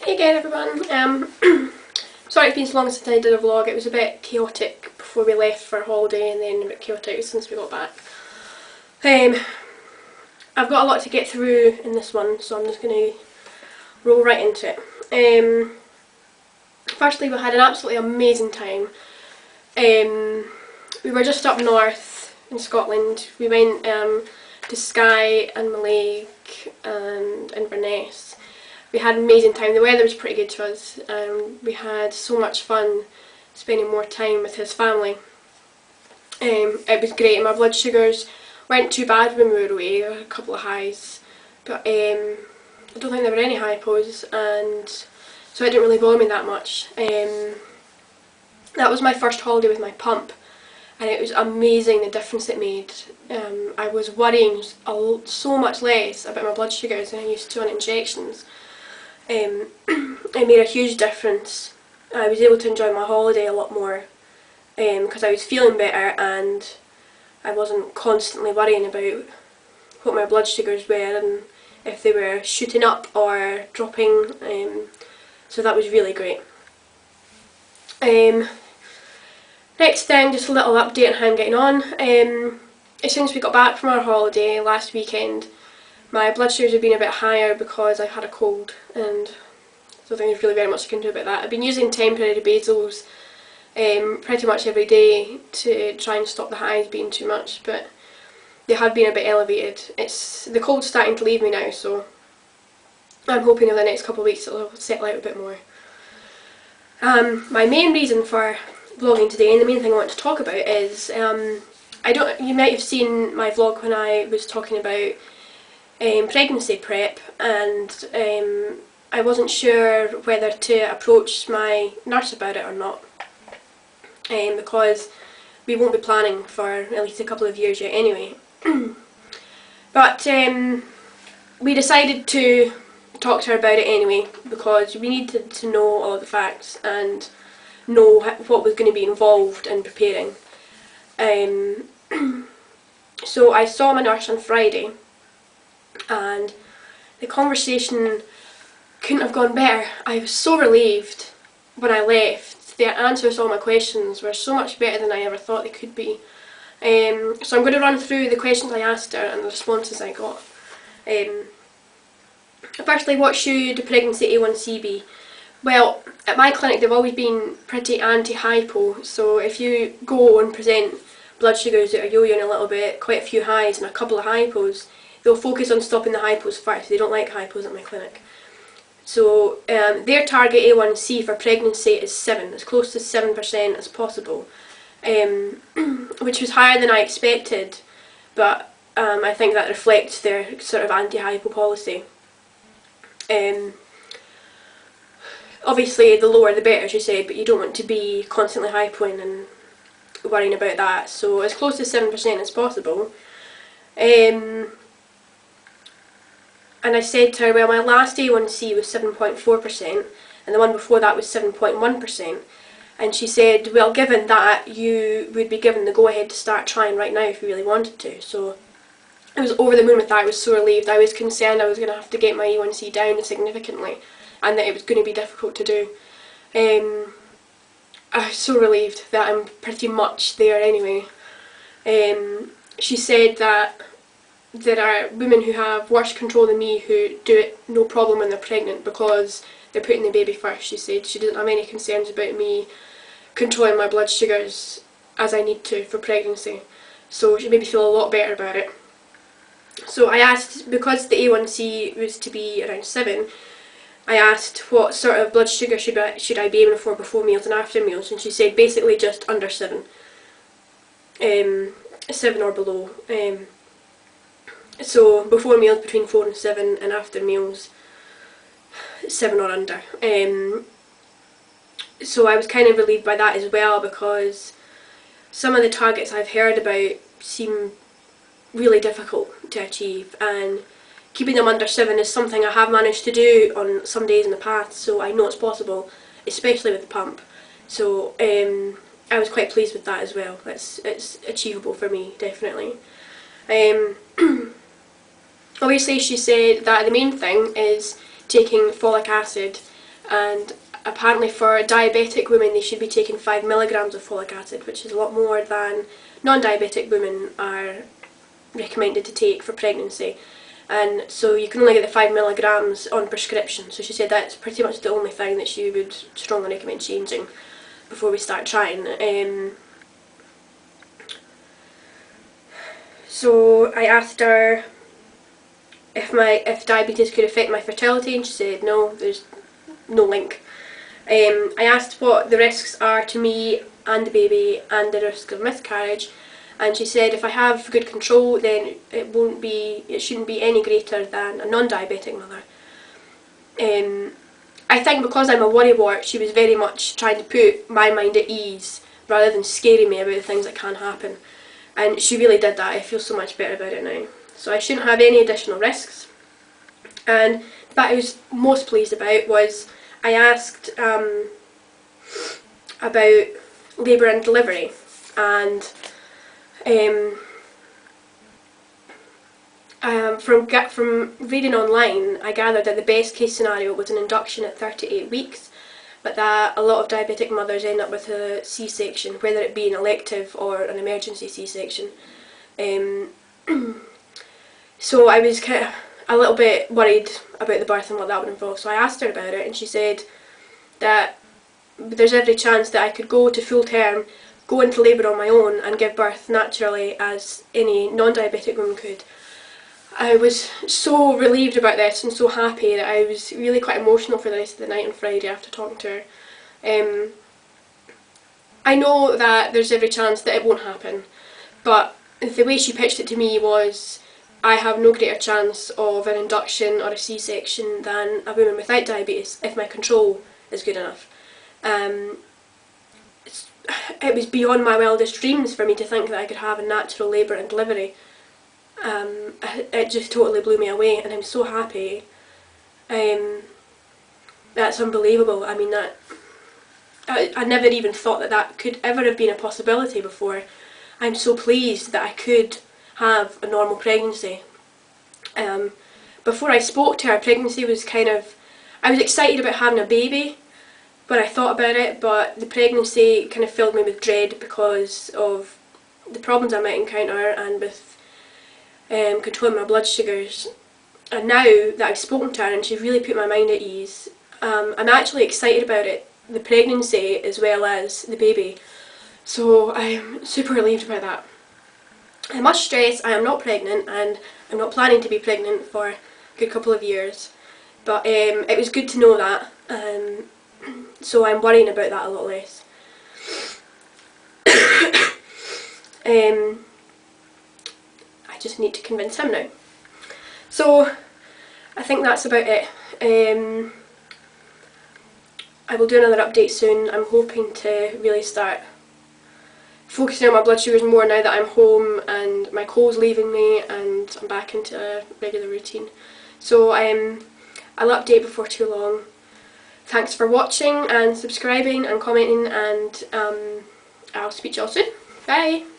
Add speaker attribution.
Speaker 1: Hey again everyone, sorry it's been so long since I did a vlog. It was a bit chaotic before we left for a holiday and then a bit chaotic since we got back. I've got a lot to get through in this one, so I'm just going to roll right into it. Firstly, we had an absolutely amazing time. We were just up north in Scotland. We went to Skye and Mallaig and Inverness. We had an amazing time. The weather was pretty good to us. We had so much fun spending more time with his family. It was great. My blood sugars weren't too bad when we were away. There were a couple of highs, but I don't think there were any hypos, and so it didn't really bother me that much. That was my first holiday with my pump, and it was amazing the difference it made. I was worrying so much less about my blood sugars than I used to on injections. It made a huge difference. I was able to enjoy my holiday a lot more because I was feeling better and I wasn't constantly worrying about what my blood sugars were and if they were shooting up or dropping, so that was really great. Next thing, just a little update on how I'm getting on. As soon as we got back from our holiday last weekend, my blood sugars have been a bit higher because I had a cold, and I don't think there's really very much I can do about that. I've been using temporary basals pretty much every day to try and stop the highs being too much, but they have been a bit elevated. The cold's starting to leave me now, so I'm hoping over the next couple of weeks it'll settle out a bit more. My main reason for vlogging today, and the main thing I want to talk about is, you might have seen my vlog when I was talking about pregnancy prep, and I wasn't sure whether to approach my nurse about it or not, because we won't be planning for at least a couple of years yet anyway. But we decided to talk to her about it anyway because we needed to know all the facts and know what was going to be involved in preparing. So I saw my nurse on Friday, and the conversation couldn't have gone better. I was so relieved when I left. The answers to all my questions were so much better than I ever thought they could be. So I'm going to run through the questions I asked her and the responses I got. Firstly, what should the pregnancy A1C be? Well, at my clinic they've always been pretty anti-hypo, so if you go and present blood sugars that are yo-yoing a little bit, quite a few highs and a couple of hypos, they'll focus on stopping the hypos first. They don't like hypos at my clinic. So their target A1C for pregnancy is 7, as close to 7% as possible, which was higher than I expected, but I think that reflects their sort of anti-hypo policy. Obviously the lower the better, as you said, but you don't want to be constantly hypoing and worrying about that, so as close to 7% as possible. And I said to her, well, my last A1C was 7.4% and the one before that was 7.1%, and she said, well, given that, you would be given the go-ahead to start trying right now if you really wanted to. So I was over the moon with that. I was so relieved. I was concerned I was going to have to get my A1C down significantly and that it was going to be difficult to do. I was so relieved that I'm pretty much there anyway. She said that there are women who have worse control than me who do it no problem when they're pregnant because they're putting the baby first. She said she didn't have any concerns about me controlling my blood sugars as I need to for pregnancy, so she made me feel a lot better about it. So I asked, because the A1C was to be around 7, I asked what sort of blood sugar should I be aiming for before meals and after meals, and she said basically just under 7, 7 or below. So before meals between 4 and 7, and after meals 7 or under. So I was kind of relieved by that as well, because some of the targets I've heard about seem really difficult to achieve, and keeping them under 7 is something I have managed to do on some days in the past, so I know it's possible, especially with the pump. So I was quite pleased with that as well. It's achievable for me, definitely. Obviously she said that the main thing is taking folic acid and apparently for diabetic women they should be taking 5 milligrams of folic acid, which is a lot more than non-diabetic women are recommended to take for pregnancy. And so you can only get the 5 milligrams on prescription, so she said that's pretty much the only thing that she would strongly recommend changing before we start trying. So I asked her if diabetes could affect my fertility, and she said no, there's no link. I asked what the risks are to me and the baby and the risk of miscarriage, and she said if I have good control then it shouldn't be any greater than a non-diabetic mother. I think because I'm a worrywart, she was very much trying to put my mind at ease rather than scaring me about the things that can happen. And she really did that. I feel so much better about it now. So I shouldn't have any additional risks. And the bit I was most pleased about was I asked about labour and delivery, and from reading online I gathered that the best case scenario was an induction at 38 weeks, but that a lot of diabetic mothers end up with a C-section, whether it be an elective or an emergency C-section. So I was kind of a little bit worried about the birth and what that would involve, so I asked her about it, and she said that there's every chance that I could go to full term, go into labour on my own and give birth naturally as any non-diabetic woman could. I was so relieved about this and so happy that I was really quite emotional for the rest of the night on Friday after talking to her. I know that there's every chance that it won't happen, but the way she pitched it to me was I have no greater chance of an induction or a C-section than a woman without diabetes if my control is good enough. It was beyond my wildest dreams for me to think that I could have a natural labour and delivery. It just totally blew me away, and I'm so happy. That's unbelievable. I mean, that I never even thought that that could ever have been a possibility before. I'm so pleased that I could have a normal pregnancy. Before I spoke to her, pregnancy was I was excited about having a baby when I thought about it, but the pregnancy kind of filled me with dread because of the problems I might encounter and with controlling my blood sugars. And now that I've spoken to her and she's really put my mind at ease, I'm actually excited about it, the pregnancy as well as the baby. So I'm super relieved about that. I must stress I am not pregnant, and I'm not planning to be pregnant for a good couple of years, but it was good to know that, so I'm worrying about that a lot less. I just need to convince him now. So I think that's about it. I will do another update soon. I'm hoping to really start focusing on my blood sugars more now that I'm home and my cold's leaving me and I'm back into a regular routine. So I'll update before too long. Thanks for watching and subscribing and commenting, and I'll speak to you all soon. Bye!